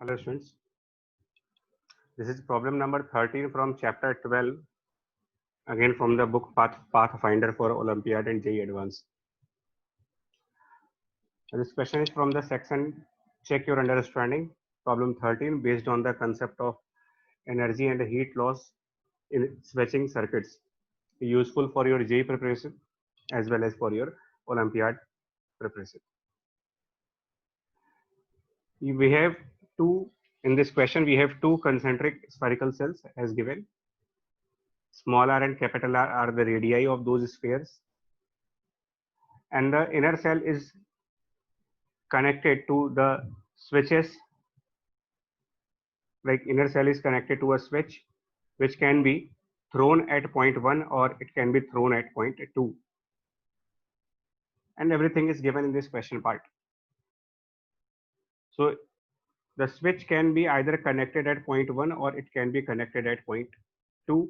Hello students, this is problem number 13 from chapter 12, again from the book Pathfinder for Olympiad and JEE Advanced. This question is from the section Check Your Understanding, problem 13, based on the concept of energy and heat loss in switching circuits, useful for your JEE preparation as well as for your Olympiad preparation. We have two, in this question we have two concentric spherical cells as given. Small r and capital R are the radii of those spheres, and the inner cell is connected to the switches, like inner cell is connected to a switch which can be thrown at point 1 or it can be thrown at point 2, and everything is given in this question part. So the switch can be either connected at point 1 or it can be connected at point 2,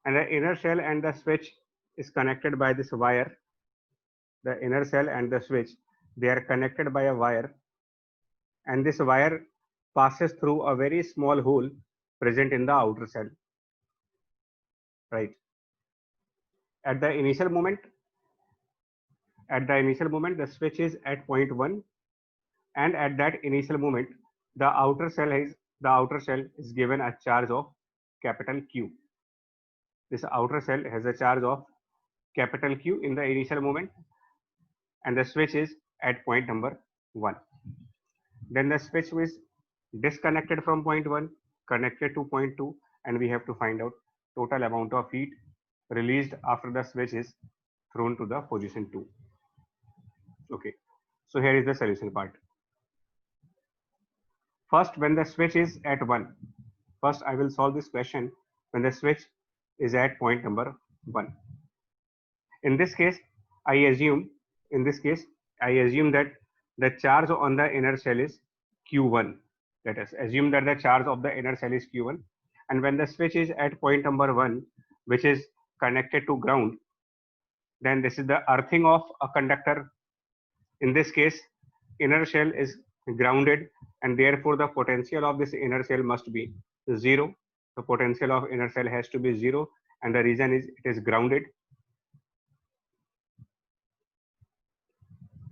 and the inner shell and the switch is connected by this wire. The inner cell and the switch, they are connected by a wire, and this wire passes through a very small hole present in the outer cell, right? At the initial moment, the switch is at point 1, and at that initial moment the outer cell is given a charge of capital Q. This outer cell has a charge of capital Q in the initial moment, and the switch is at point number 1. Then the switch is disconnected from point 1, connected to point 2, and we have to find out total amount of heat released after the switch is thrown to the position 2. Okay, so here is the solution part. First, when the switch is at 1, first I will solve this question when the switch is at point number 1. In this case, I assume that the charge on the inner cell is Q1. Let us assume that the charge of the inner cell is Q1, and when the switch is at point number 1, which is connected to ground, then this is the earthing of a conductor. In this case, inner shell is grounded, and therefore the potential of this inner cell must be 0. The potential of inner cell has to be 0, and the reason is it is grounded.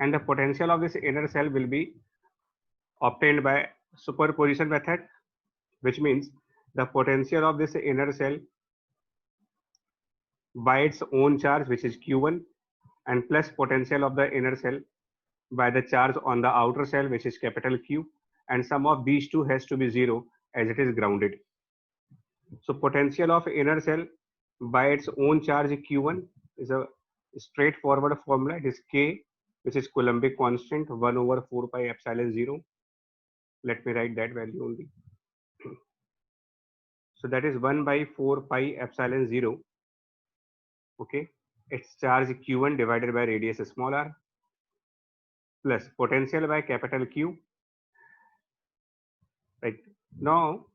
And the potential of this inner cell will be obtained by superposition method, which means the potential of this inner cell by its own charge, which is Q1, and plus potential of the inner cell by the charge on the outer cell, which is capital Q, and sum of these two has to be 0 as it is grounded. So potential of inner cell by its own charge Q1 is a straightforward formula. It is K, which is Coulombic constant, 1 over 4 pi epsilon 0. Let me write that value only. So that is 1 by 4 pi epsilon 0. Okay, its charge Q1 divided by radius small r, plus potential by capital Q. Right now,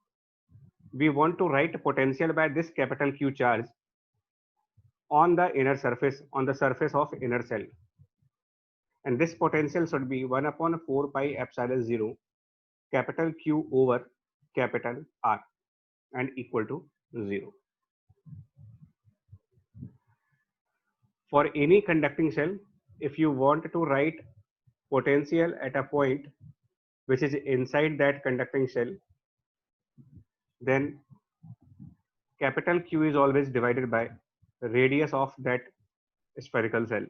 we want to write potential by this capital Q charge on the inner surface, on the surface of inner cell, and this potential should be 1 upon 4 pi epsilon 0 capital Q over capital R and equal to 0. For any conducting cell, if you want to write potential at a point which is inside that conducting cell, then capital Q is always divided by the radius of that spherical cell.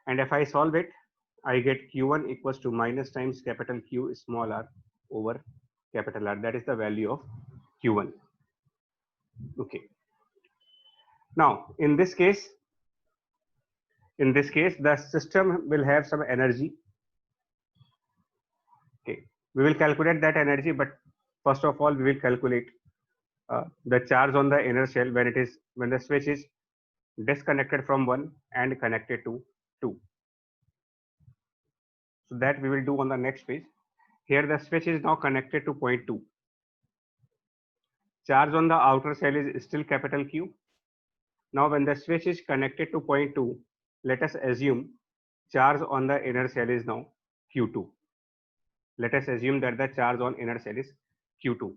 And if I solve it, I get Q1 equals to minus times capital Q small r over capital R. That is the value of Q1. Okay. Now, in this case, the system will have some energy. Okay, we will calculate that energy, but first of all, we will calculate the charge on the inner shell when the switch is disconnected from 1 and connected to 2. So that we will do on the next page. Here the switch is now connected to point 2. Charge on the outer cell is still capital Q. Now when the switch is connected to point 2, let us assume charge on the inner cell is now Q2. let us assume that the charge on inner shell is Q2.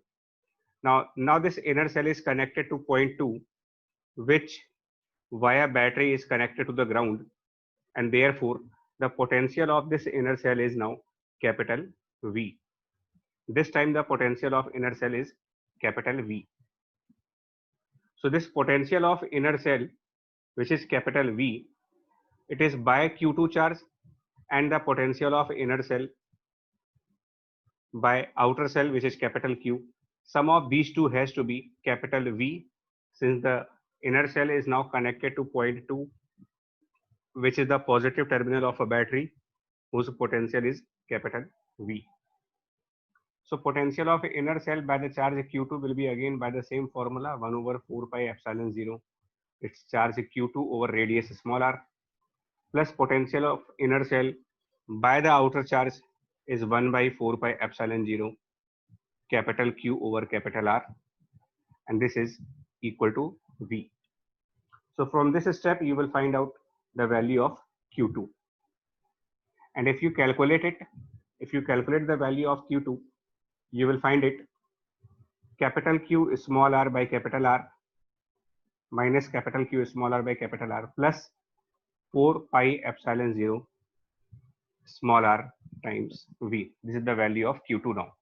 Now this inner shell is connected to point 2, which via battery is connected to the ground, and therefore the potential of this inner shell is now capital V. This time the potential of inner shell is capital V. So this potential of inner shell, which is capital V, it is by Q2 charge, and the potential of inner shell by outer shell, which is capital Q. Sum of these two has to be capital V, since the inner shell is now connected to point 2, which is the positive terminal of a battery whose potential is capital V. So potential of inner shell by the charge Q2 will be again by the same formula, 1 over 4 pi epsilon 0. It's charge Q2 over radius small r, plus potential of inner shell by the outer charge is 1 by 4 pi epsilon 0 capital Q over capital R, and this is equal to V. So from this step you will find out the value of Q2, and if you calculate the value of Q2, you will find it capital Q small r by capital R minus capital Q small r by capital R plus 4 pi epsilon 0 small r times V. This is the value of Q2 now.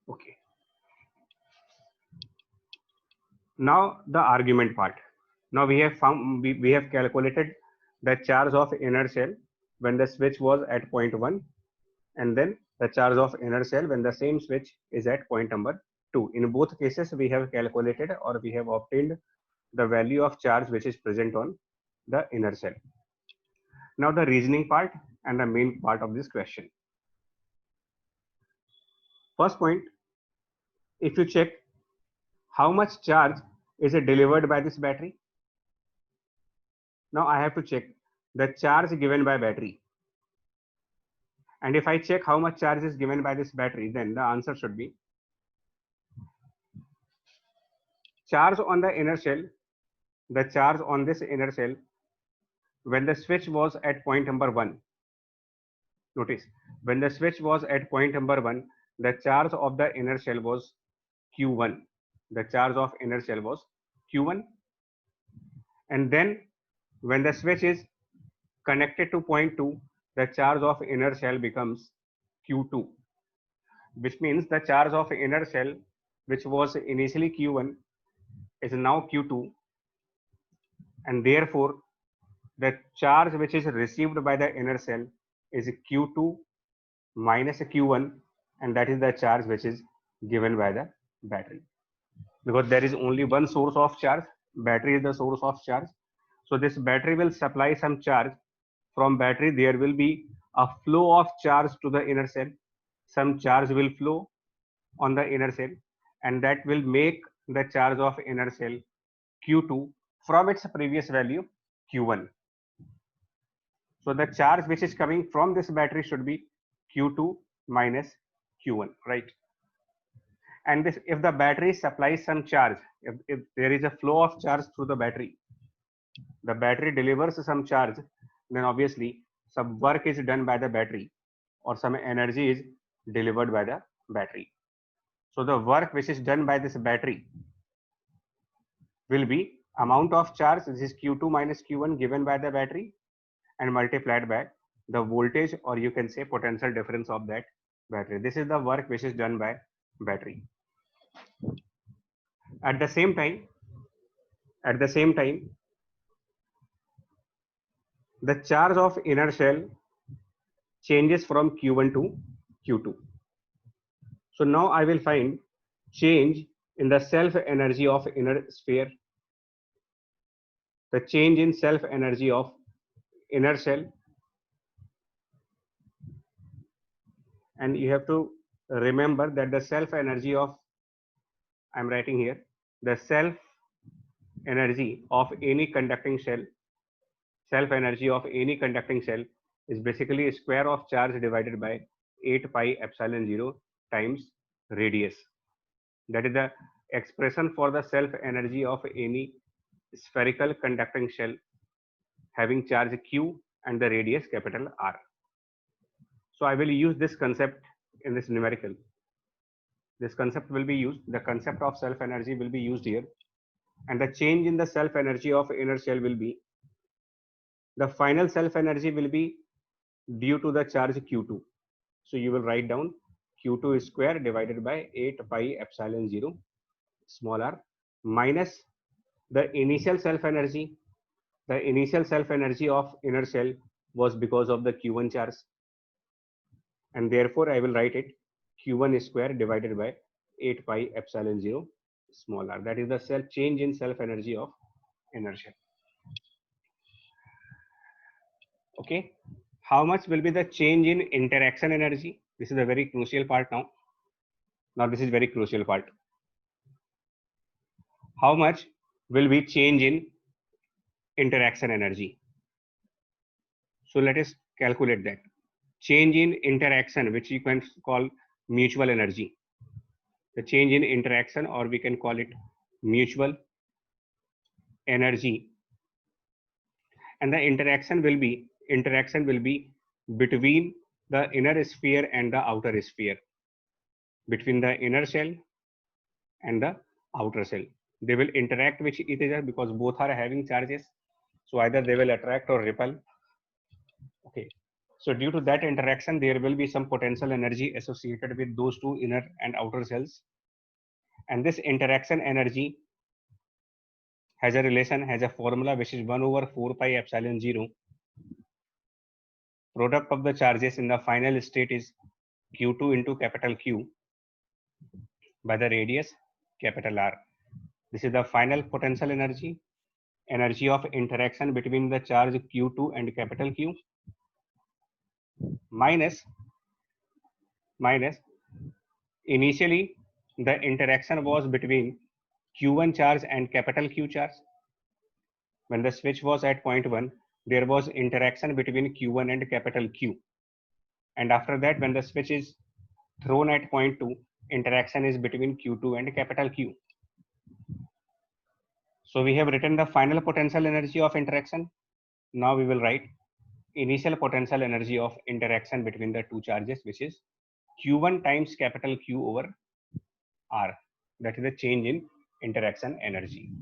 Okay. Now the argument part. Now we have calculated the charge of inner shell when the switch was at point 1, and then the charge of inner shell when the same switch is at point number 2. In both cases we have calculated, or we have obtained the value of charge which is present on the inner shell. Now the reasoning part and the main part of this question. First point, if you check how much charge is delivered by this battery. Now I have to check the charge given by battery. And if I check how much charge is given by this battery, then the answer should be charge on the inner shell, the charge on this inner shell when the switch was at point number 1. Notice, when the switch was at point number 1, the charge of the inner shell was Q1. The charge of inner shell was Q1. And then when the switch is connected to point 2, the charge of inner shell becomes Q2, which means the charge of inner shell, which was initially Q1, is now Q2, and therefore the charge which is received by the inner shell is Q2 minus Q1, and that is the charge which is given by the battery, because there is only one source of charge. Battery is the source of charge. So this battery will supply some charge. From battery there will be a flow of charge to the inner shell. Some charge will flow on the inner shell, and that will make the charge of inner shell Q2 from its previous value Q1. So the charge which is coming from this battery should be Q2 minus Q1, right? And this, if the battery supplies some charge, if there is a flow of charge through the battery delivers some charge, then obviously some work is done by the battery, or some energy is delivered by the battery. So the work which is done by this battery will be amount of charge, this is Q2 minus Q1 given by the battery, and multiplied by the voltage, or you can say potential difference of that battery. This is the work which is done by battery. At the same time, the charge of inner shell changes from Q1 to Q2. So now I will find change in the self energy of inner sphere, the change in self energy of inner shell, and you have to remember that the self energy of, I'm writing here, the self energy of any conducting shell, is basically a square of charge divided by 8 pi epsilon 0 times radius. That is the expression for the self energy of any spherical conducting shell having charge Q and the radius capital R. So I will use this concept in this numerical. This concept will be used, the concept of self energy will be used here, and the change in the self energy of inner shell will be, the final self energy will be due to the charge Q2. So you will write down Q2 square divided by 8 pi epsilon 0 small r minus the initial self energy. The initial self energy of inner shell was because of the Q1 charge, and therefore I will write it Q1 square divided by 8 pi epsilon 0 small r. That is the self change in self energy of inner shell. Okay. How much will be the change in interaction energy? This is a very crucial part now. Now this is very crucial part. How much will be change in interaction energy? So let us calculate that. Change in interaction, which you can call mutual energy. The change in interaction, or we can call it mutual energy. And the interaction will be between the inner sphere and the outer sphere, between the inner shell and the outer shell. They will interact with each other because both are having charges. So either they will attract or repel. Okay. So due to that interaction, there will be some potential energy associated with those two inner and outer cells. And this interaction energy has a relation, has a formula, which is 1 over 4 pi epsilon 0. Product of the charges in the final state is Q2 into capital Q by the radius capital R. This is the final potential energy, energy of interaction between the charge Q2 and capital Q, minus initially the interaction was between Q1 charge and capital Q charge. When the switch was at point 1, there was interaction between Q1 and capital Q. And after that, when the switch is thrown at point 2, interaction is between Q2 and capital Q. So we have written the final potential energy of interaction. Now we will write initial potential energy of interaction between the two charges, which is Q1 times capital Q over R. That is the change in interaction energy.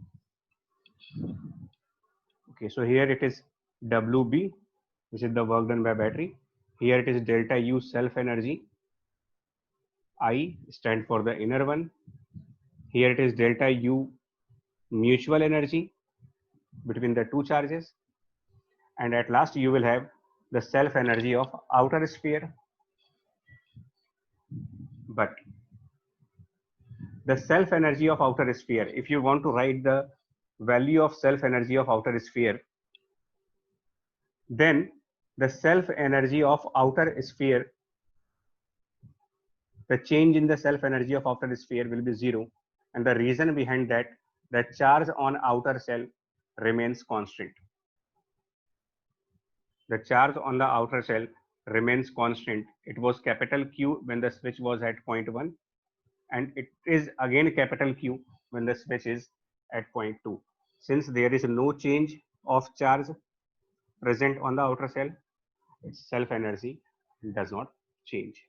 Okay, so here it is WB, which is the work done by battery. Here it is delta U self energy. I stand for the inner one. Here it is delta U mutual energy between the two charges. And at last you will have the self energy of outer sphere. But the self energy of outer sphere, if you want to write the value of self energy of outer sphere, then the self energy of outer sphere, the change in the self energy of outer sphere will be 0. And the reason behind that, the charge on outer shell remains constant. The charge on the outer shell remains constant. It was capital Q when the switch was at point 1, and it is again capital Q when the switch is at point 2. Since there is no change of charge present on the outer shell, its self energy does not change.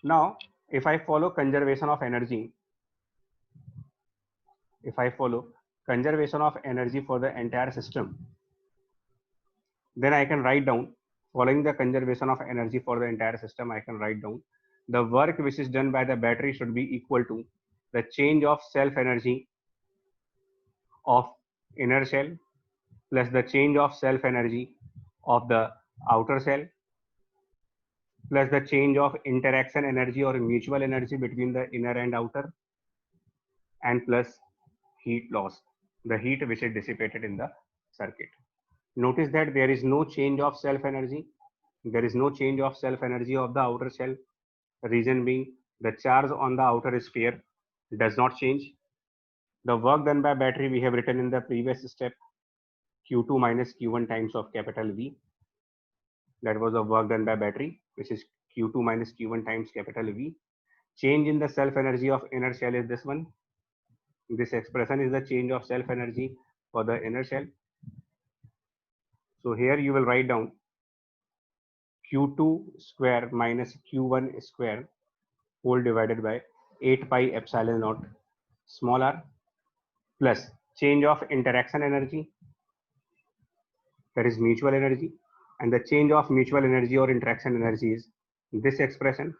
Now, if I follow conservation of energy, for the entire system, then I can write down, following the conservation of energy for the entire system, I can write down the work which is done by the battery should be equal to the change of self energy of inner shell plus the change of self energy of the outer shell plus the change of interaction energy or mutual energy between the inner and outer, and plus heat loss, the heat which is dissipated in the circuit. Notice that there is no change of self energy. There is no change of self energy of the outer shell. Reason being, the charge on the outer sphere does not change. The work done by battery we have written in the previous step, Q2 minus Q1 times of capital V. That was the work done by battery, which is Q2 minus Q1 times capital V. Change in the self energy of inner shell is this one. This expression is the change of self energy for the inner shell. So here you will write down Q2 square minus Q1 square whole divided by 8 pi epsilon naught small r plus change of interaction energy, that is mutual energy, and the change of mutual energy or interaction energy is this expression.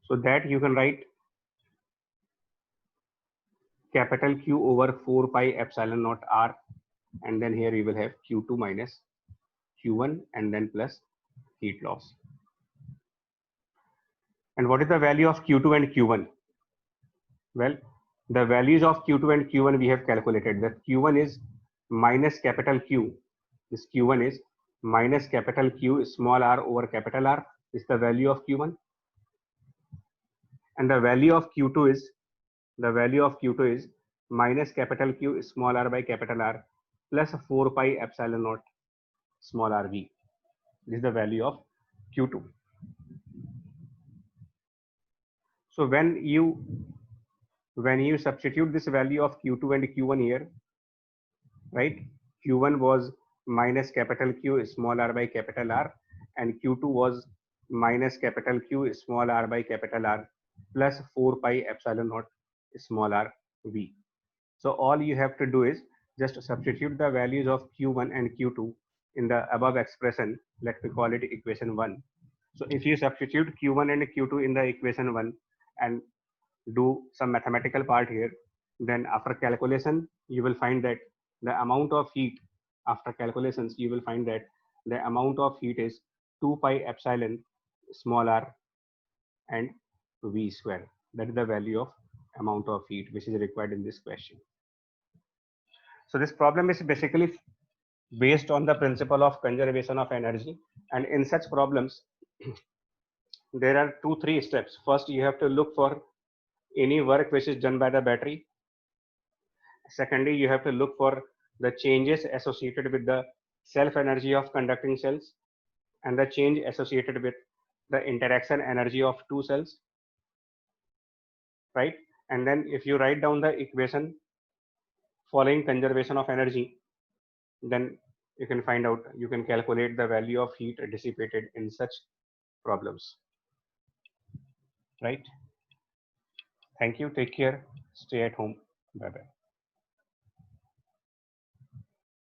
So that you can write capital Q over 4 pi epsilon naught r, and then here you will have Q2 minus Q1 and then plus heat loss. And what is the value of Q2 and Q1? Well, the values of Q2 and Q1 we have calculated. That Q1 is minus capital Q. This Q1 is minus capital Q small r over capital R is the value of Q1. And the value of Q2 is minus capital Q small r by capital R plus 4 pi epsilon naught small r v. This is the value of Q2. So when you substitute this value of Q2 and Q1 here, right? Q1 was minus capital Q small r by capital R, and Q2 was minus capital Q small r by capital R plus 4 pi epsilon naught small r v. So all you have to do is just substitute the values of Q1 and Q2 in the above expression. Let me call it equation 1. So if you substitute Q1 and Q2 in the equation 1 and do some mathematical part here, then after calculation you will find that the amount of heat, after calculations you will find that the amount of heat is 2 pi epsilon small r and v square. That is the value of amount of heat which is required in this question. So this problem is basically based on the principle of conservation of energy, and in such problems there are 2-3 steps. First, you have to look for any work which is done by the battery. Secondly, you have to look for the changes associated with the self energy of conducting cells and the change associated with the interaction energy of two cells, right? And then if you write down the equation following conservation of energy, then you can find out, you can calculate the value of heat dissipated in such problems, right? Thank you. Take care. Stay at home. Bye bye.